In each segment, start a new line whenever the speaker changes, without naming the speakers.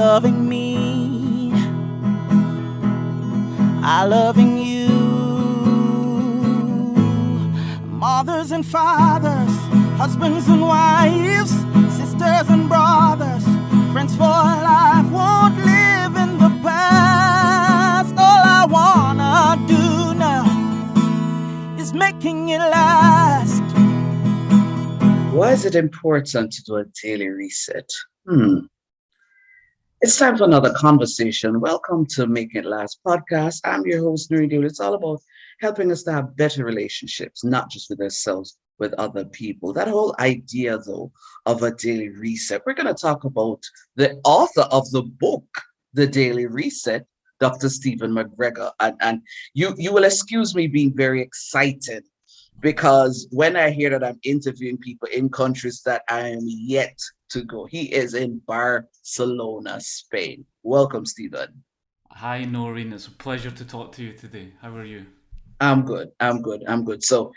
loving me, I loving you. Mothers and fathers, husbands and wives, sisters and brothers, friends for life, won't live in the past. All I wanna do now is making it last.
Why is it important to do a daily reset? Hmm. It's time for another conversation. Welcome to Making It Last podcast. I'm your host, Nuri Dul. It's all about helping us to have better relationships, not just with ourselves, with other people. That whole idea, though, of a daily reset, we're going to talk about the author of the book, The Daily Reset, Dr. Stephen MacGregor. And you will excuse me being very excited because when I hear that I'm interviewing people in countries that I am yet to go, he is in Barcelona, Spain. Welcome, Stephen.
Hi, Noreen. It's a pleasure to talk to you today. How are you?
I'm good. I'm good. I'm good. So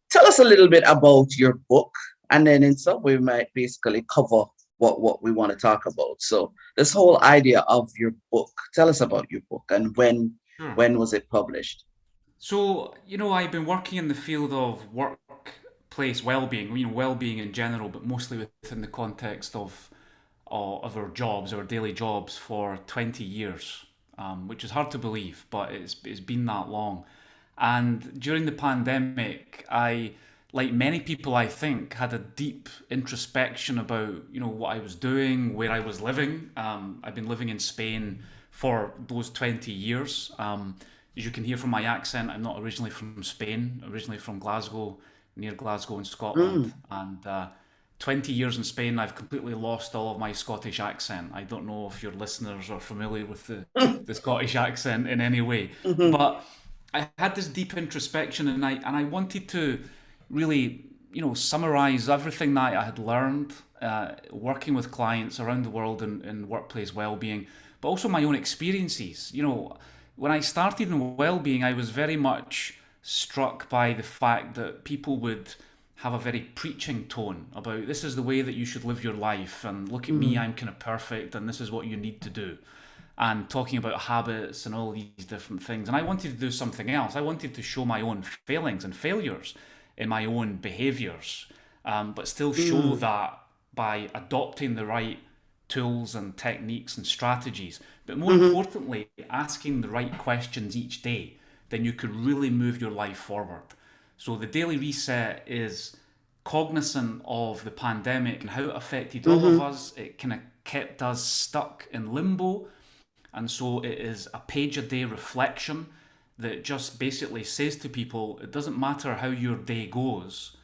tell us a little bit about your book, and then in some way we might basically cover what we want to talk about. So this whole idea of your book, tell us about your book and
Sure.
when was it published?
So, I've been working in the field of workplace well-being, well-being in general, but mostly within the context of our jobs, our daily jobs, for 20 years, which is hard to believe, but it's been that long. And during the pandemic, like many people, I think, had a deep introspection about, what I was doing, where I was living. I've been living in Spain for those 20 years. As you can hear from my accent, I'm not originally from Spain, originally from Glasgow, near Glasgow in Scotland.
Mm.
And 20 years in Spain, I've completely lost all of my Scottish accent. I don't know if your listeners are familiar with the Scottish accent in any way,
Mhm.
but I had this deep introspection, and I wanted to really, summarize everything that I had learned working with clients around the world in workplace well-being, but also my own experiences. When I started in well-being, I was very much struck by the fact that people would have a very preaching tone about this is the way that you should live your life, and look at me,
Mhm.
I'm kind of perfect, and this is what you need to do, and talking about habits and all these different things. And I wanted to do something else. I wanted to show my own failings and failures in my own behaviors, but still show
Mm.
that by adopting the right tools and techniques and strategies, but more
Mhm.
importantly, asking the right questions each day, then you could really move your life forward. So the daily reset is cognizant of the pandemic and how it affected all of
Mhm.
us. It kind of kept us stuck in limbo, and so it is a page a day reflection that just basically says to people it doesn't matter how your day goes.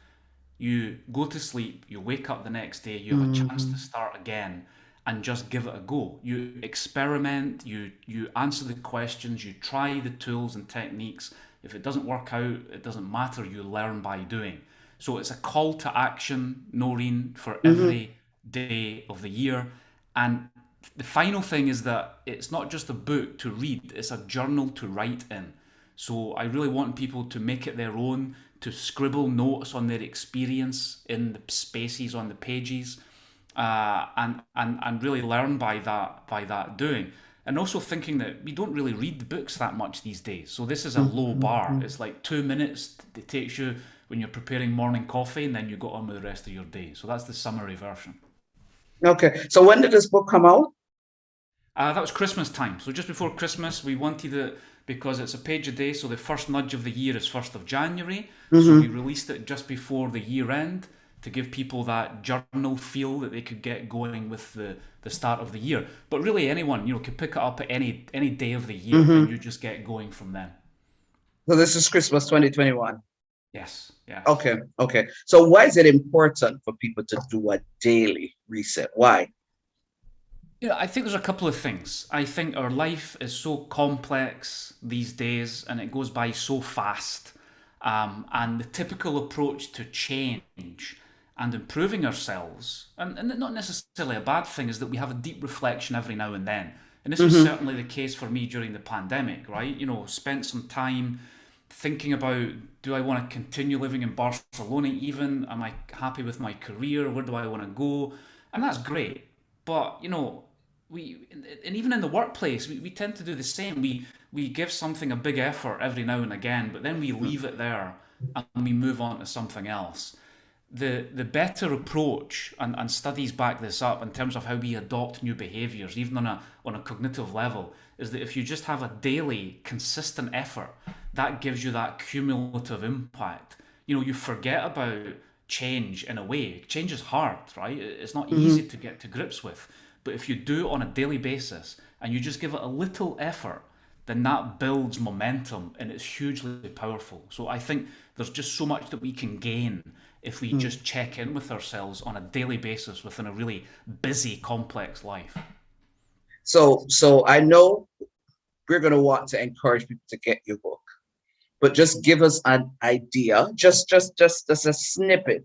You go to sleep, you wake up the next day, you have a chance to
Mhm.
start again and just give it a go. You experiment, you answer the questions, you try the tools and techniques. If it doesn't work out, it doesn't matter, you learn by doing. So it's a call to action, Noreen, for
Mhm.
every day of the year. And the final thing is that it's not just a book to read, it's a journal to write in. So I really want people to make it their own, to scribble notes on their experience in the spaces on the pages, and really learn by that doing. And also thinking that we don't really read the books that much these days. So this is a low bar.
Mhm.
It's like 2 minutes it takes you when you're preparing morning coffee, and then you go on with the rest of your day. So that's the summary version.
Okay. So when did this book come out?
That was Christmas time. So just before Christmas, we wanted it because it's a page a day. So the first nudge of the year is 1st of January. So we
Mhm.
released it just before the year end to give people that journal feel that they could get going with the start of the year. But really, anyone could pick it up at any day of the year, and
Mhm.
you just get going from then.
So this is Christmas 2021.
Yes, yes.
Okay, okay. So why is it important for people to do a daily reset? Why?
I think there's a couple of things. I think our life is so complex these days and it goes by so fast. And the typical approach to change and improving ourselves, and not necessarily a bad thing, is that we have a deep reflection every now and then. And this was
Mm-hmm.
certainly the case for me during the pandemic, right? Spent some time thinking about, do I want to continue living in Barcelona even? Am I happy with my career? Where do I want to go? And that's great. But, and even in the workplace, we tend to do the same. We give something a big effort every now and again, but then we leave it there and we move on to something else. The better approach, and studies back this up in terms of how we adopt new behaviors, even on a cognitive level, is that if you just have a daily consistent effort, that gives you that cumulative impact. You forget about change in a way. Change is hard, right? It's not easy to get to grips with. But if you do it on a daily basis and you just give it a little effort, then that builds momentum and it's hugely powerful. So I think there's just so much that we can gain if we just check in with ourselves on a daily basis within a really busy, complex life.
So I know we're going to want to encourage people to get your book, but just give us an idea, just a snippet.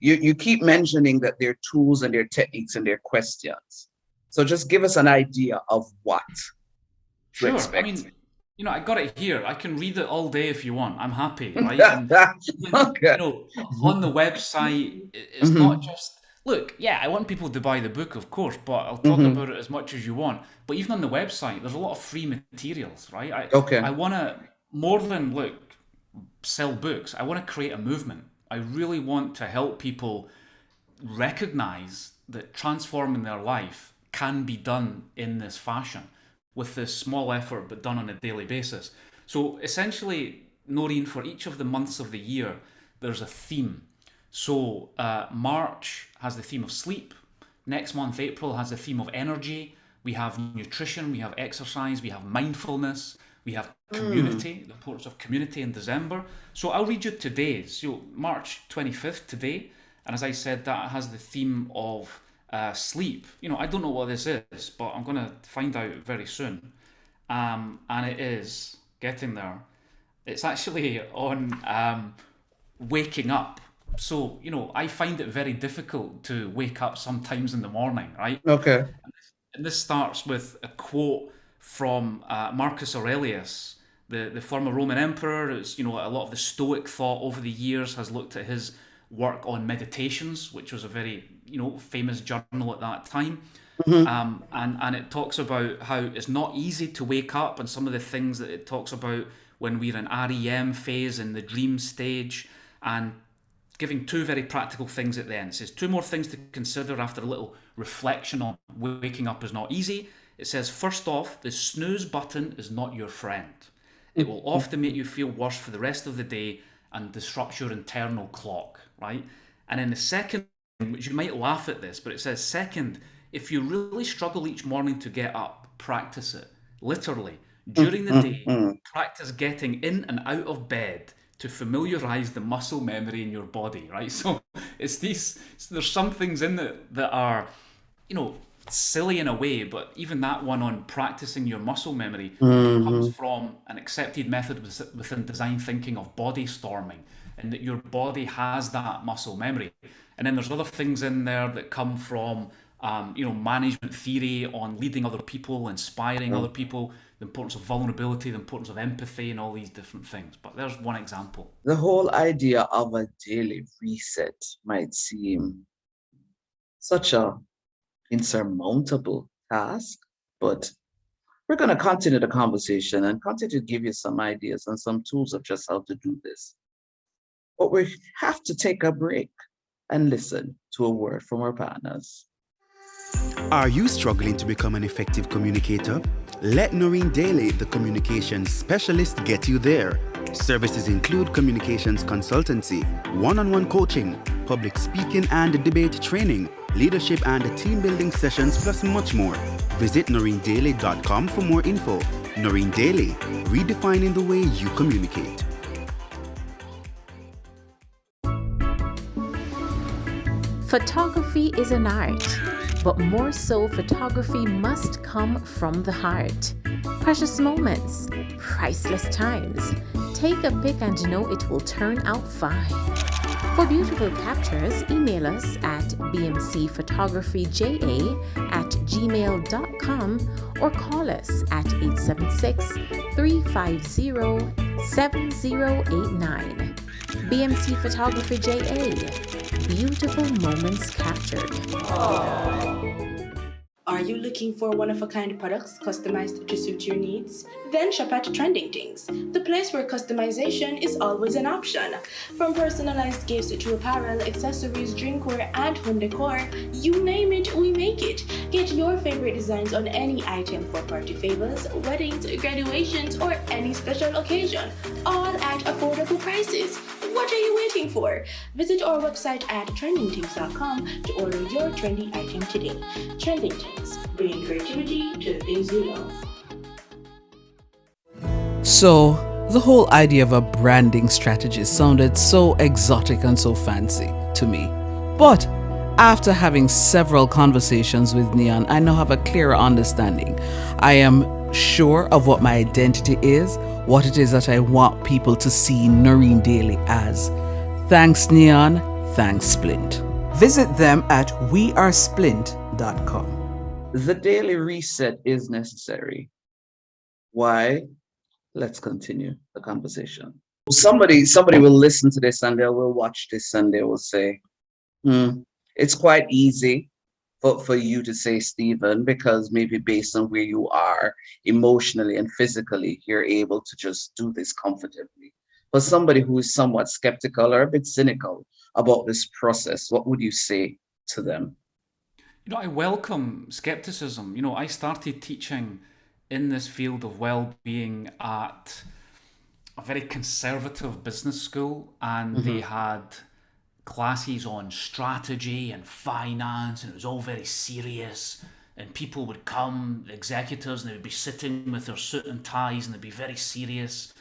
You keep mentioning that there are tools and there are techniques and there are questions. So just give us an idea of what to
Sure.
expect.
I mean, I got it here. I can read it all day if you want. I'm happy, right? And
Okay.
on the website, it's not just look. Yeah, I want people to buy the book, of course, but I'll talk about it as much as you want. But even on the website, there's a lot of free materials, right?
Okay.
I want to more than sell books. I want to create a movement. I really want to help people recognize that transforming their life can be done in this fashion, with this small effort but done on a daily basis. So essentially, Noreen, for each of the months of the year, there's a theme. So March has the theme of sleep. Next month, April, has the theme of energy. We have nutrition, we have exercise, we have mindfulness, we have community, the importance of community in December. So I'll read you today's. So March 25th today, and as I said, that has the theme of sleep. I don't know what this is, but I'm going to find out very soon. And it is getting there. It's actually on waking up. So, I find it very difficult to wake up sometimes in the morning, right?
Okay.
And this starts with a quote from Marcus Aurelius, the former Roman emperor. It's, a lot of the Stoic thought over the years has looked at his work on Meditations, which was a very famous journal at that time. And it talks about how it's not easy to wake up, and some of the things that it talks about when we're in REM phase, in the dream stage, and giving two very practical things at the end. It says 2 more things to consider after a little reflection on waking up is not easy. It says, first off, the snooze button is not your friend. It will often make you feel worse for the rest of the day and disrupts your internal clock, right? And then the second, which you might laugh at this, but it says, second, if you really struggle each morning to get up, practice it. Literally, during the day, practice getting in and out of bed to familiarize the muscle memory in your body, right? So there's some things in it that are, silly in a way, but even that one on practicing your muscle memory comes from an accepted method within design thinking of body storming, and that your body has that muscle memory. And then there's other things in there that come from management theory on leading other people, inspiring other people, the importance of vulnerability, the importance of empathy, and all these different things. But there's one example.
The whole idea of a daily reset might seem such a insurmountable task, but we're going to continue the conversation and continue to give you some ideas and some tools of just how to do this. But we have to take a break and listen to a word from our partners.
Are you struggling to become an effective communicator? Let Noreen Daly, the communications specialist, get you there. Services include communications consultancy, one-on-one coaching, public speaking and debate training, leadership and team building sessions, plus much more. Visit noreendaly.com for more info. Noreen Daly, redefining the way you communicate.
Photography is an art, but more so, photography must come from the heart. Precious moments, priceless times. Take a pic and know it will turn out fine. For beautiful captures, email us at bmcphotographyja@gmail.com or call us at 876-350-7089. BMC Photography JA. Beautiful moments captured.
Are you looking for one-of-a-kind products customized to suit your needs? Then shop at Trending Things, the place where customization is always an option. From personalized gifts to apparel, accessories, drinkware, and home decor, you name it, we make it. Get your favorite designs on any item for party favors, weddings, graduations, or any special occasion, all at affordable prices. What are you waiting for? Visit our website at trendingthings.com to order your trendy item today. Trending Things, bringing creativity to the things you love.
So, the whole idea of a branding strategy sounded so exotic and so fancy to me. But after having several conversations with Neon, I now have a clearer understanding. I am sure of what my identity is, what it is that I want people to see Noreen Daly as. Thanks, Neon. Thanks, Splint. Visit them at wearesplint.com.
The daily reset is necessary. Why? Let's continue the conversation. Somebody will listen to this and they will watch this and they will say, it's quite easy for you to say, Stephen, because maybe based on where you are emotionally and physically, you're able to just do this comfortably. For somebody who is somewhat skeptical or a bit cynical about this process, what would you say to them?
I welcome skepticism. I started teaching in this field of well-being at a very conservative business school, and they had classes on strategy and finance, and it was all very serious. And people would come, executives, and they would be sitting with their suit and ties, and they'd be very serious.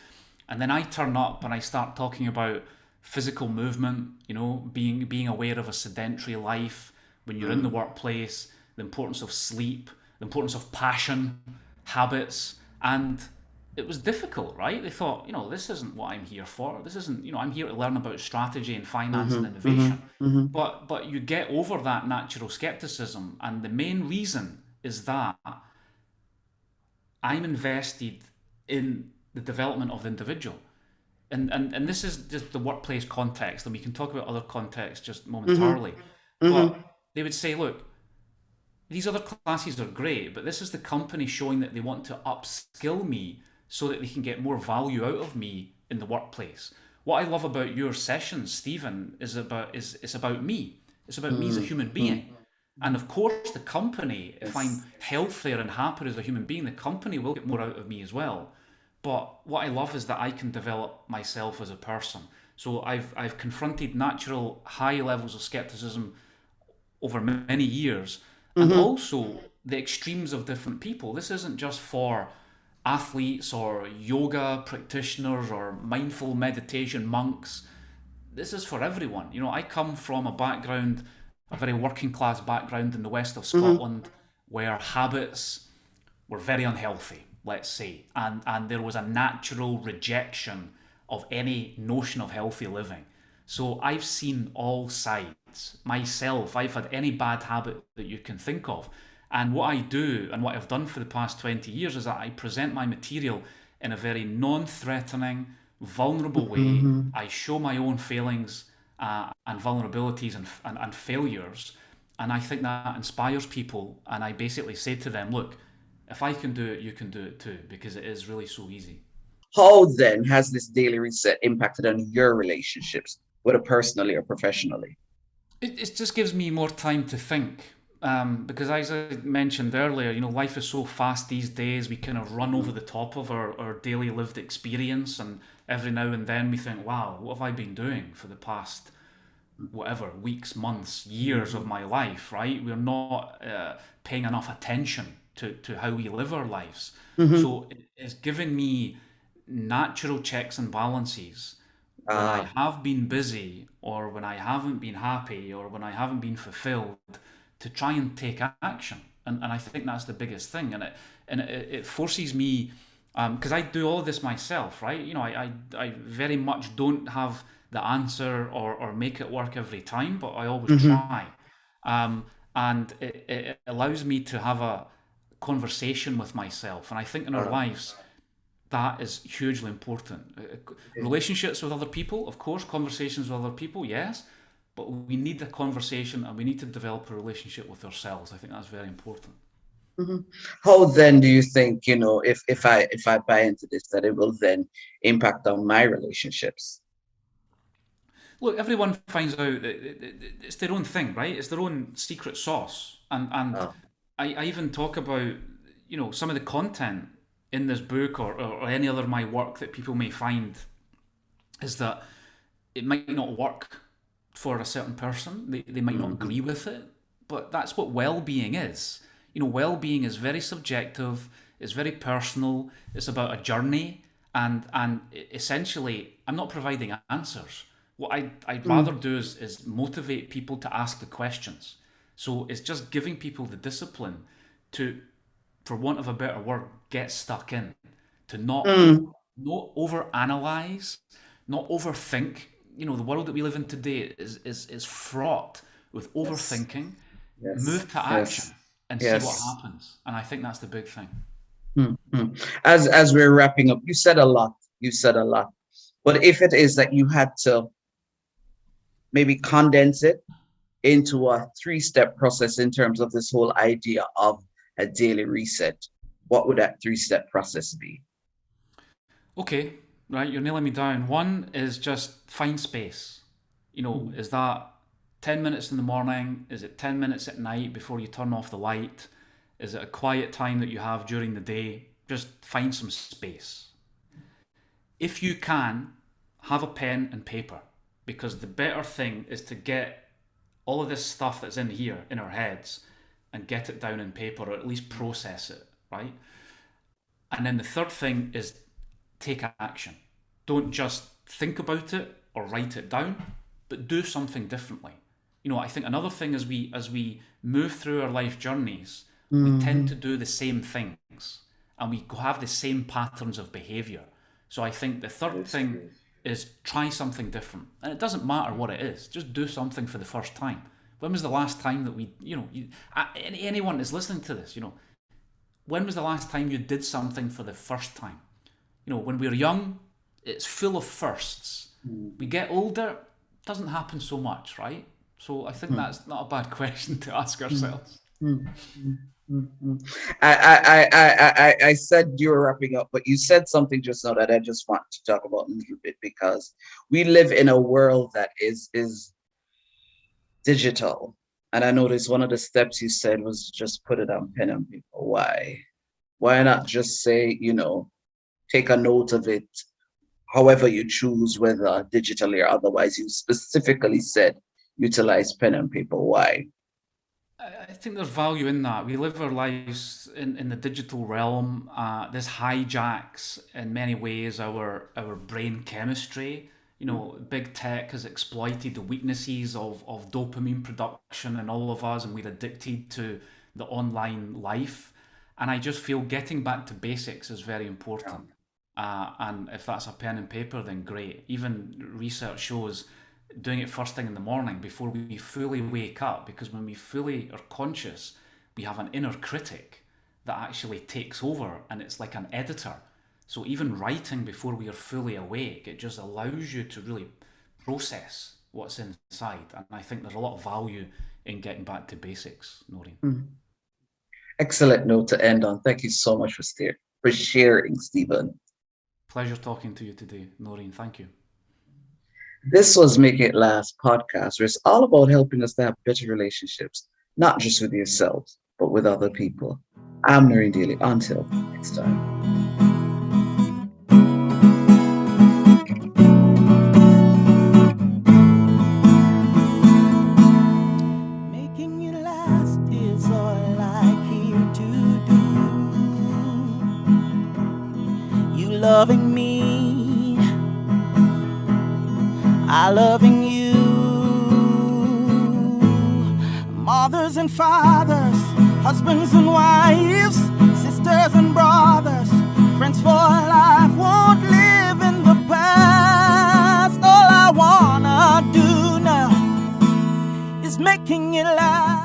And then I turn up and I start talking about physical movement, being aware of a sedentary life when you're in the workplace, the importance of sleep, the importance of passion, habits. And it was difficult, right? They thought, this isn't what I'm here for. This isn't, I'm here to learn about strategy and finance and innovation. But you get over that natural skepticism. And the main reason is that I'm invested in the development of the individual. And this is just the workplace context, and we can talk about other contexts just momentarily. But they would say, look, these other classes are great, but this is the company showing that they want to upskill me so that they can get more value out of me in the workplace. What I love about your sessions, Stephen, is it's about me. It's about me as a human being. And of course, the company, if I'm healthier and happier as a human being, the company will get more out of me as well. But what I love is that I can develop myself as a person. So I've confronted natural high levels of skepticism over many years, and also the extremes of different people. This isn't just for athletes or yoga practitioners or mindful meditation monks. This is for everyone. I come from a very working class background in the west of Scotland, where habits were very unhealthy, let's say, and there was a natural rejection of any notion of healthy living. So I've seen all sides. Myself, I've had any bad habit that you can think of. And what I do, and what I've done for the past 20 years, is that I present my material in a very non-threatening, vulnerable way. I show my own failings and vulnerabilities and failures. And I think that inspires people. And I basically say to them, look, if I can do it, you can do it too, because it is really so easy.
How then has this daily reset impacted on your relationships, whether personally or professionally?
It just gives me more time to think. Because as I mentioned earlier, life is so fast these days, we kind of run over the top of our daily lived experience, and every now and then we think, wow, what have I been doing for the past weeks, months, years of my life, right? We're not paying enough attention to how we live our lives. So it's given me natural checks and balances when I have been busy, or when I haven't been happy, or when I haven't been fulfilled, to try and take action. And I think that's the biggest thing. And it forces me, because I do all of this myself, right? I very much don't have the answer or make it work every time, but I always try. And it allows me to have a conversation with myself. And I think in our lives, that is hugely important. Relationships with other people, of course, conversations with other people, yes, but we need a conversation and we need to develop a relationship with ourselves. I think that's very important.
Mhm. How then do you think, if I buy into this, that it will then impact on my relationships?
Look, everyone finds out that it's their own thing, right? It's their own secret sauce. And
Oh,
I even talk about, some of the content in this book, or any other of my work that people may find, is that it might not work for a certain person. They might not
mhm.
agree with it, but that's what well-being is. Well-being is very subjective. It's very personal. It's about a journey, and essentially, I'm not providing answers. What I'd rather
Mm,
do is motivate people to ask the questions. So it's just giving people the discipline to, for want of a better word, get stuck in, to
mm.
not over analyze, not overthink. The world that we live in today is fraught with
Yes,
overthinking.
yes,
Move to action
yes,
and see what
yes.
happens. And I think that's the big thing.
Mm, mm. As we're wrapping up, you said a lot. You said a lot. But if it is that you had to maybe condense it into a three-step process in terms of this whole idea of a daily reset, what would that three-step process be?
Okay, right, you're nailing me down. One is just find space.
Mm,
Is that 10 minutes in the morning? Is it 10 minutes at night before you turn off the light? Is it a quiet time that you have during the day? Just find some space. If you can, have a pen and paper, because the better thing is to get all of this stuff that's in here in our heads and get it down in paper, or at least process it, right? And then the third thing is take action. Don't just think about it or write it down, but do something differently. I think another thing, as we move through our life journeys, we tend to
mhm.
do the same things, and we have the same patterns of behavior. So I think the
That
third
is
thing
great.
is try something different, and it doesn't matter what it is. Just do something for the first time. When was the last time that anyone is listening to this? When was the last time you did something for the first time? When we're young, it's full of firsts. We
Mhm.
get older, it doesn't happen so much, right? So I think
Mm,
that's not a bad question to ask
mm,
ourselves.
mm, mm, mm, mm. I said you were wrapping up, but you said something just now that I just want to talk about a little bit because we live in a world that is digital. And I noticed one of the steps you said was just put it on pen and paper. Why? Why not just say, take a note of it however you choose, whether digitally or otherwise? You specifically said utilize pen and paper. Why?
I think there's value in that. We live our lives in the digital realm. This hijacks in many ways our brain chemistry. Big tech has exploited the weaknesses of dopamine production in all of us, and we're addicted to the online life. And I just feel getting back to basics is very
Yeah.
important. And if that's a pen and paper, then great. Even research shows doing it first thing in the morning before we fully wake up, because when we fully are conscious, we have an inner critic that actually takes over, and it's like an editor. So even writing before we are fully awake, it just allows you to really process what's inside. And I think there's a lot of value in getting back to basics, Noreen.
Mm. Excellent note to end on. Thank you so much for sharing, Stephen.
Pleasure talking to you today, Noreen. Thank you.
This was Make It Last podcast, where it's all about helping us to have better relationships, not just with yourselves, but with other people. I'm Noreen Daly. Until next time.
Making it last is all I care to do. You loving me, I loving you. Mothers and fathers, husbands and wives, sisters and brothers, friends for life, won't live in the past. All I wanna do now is making it last.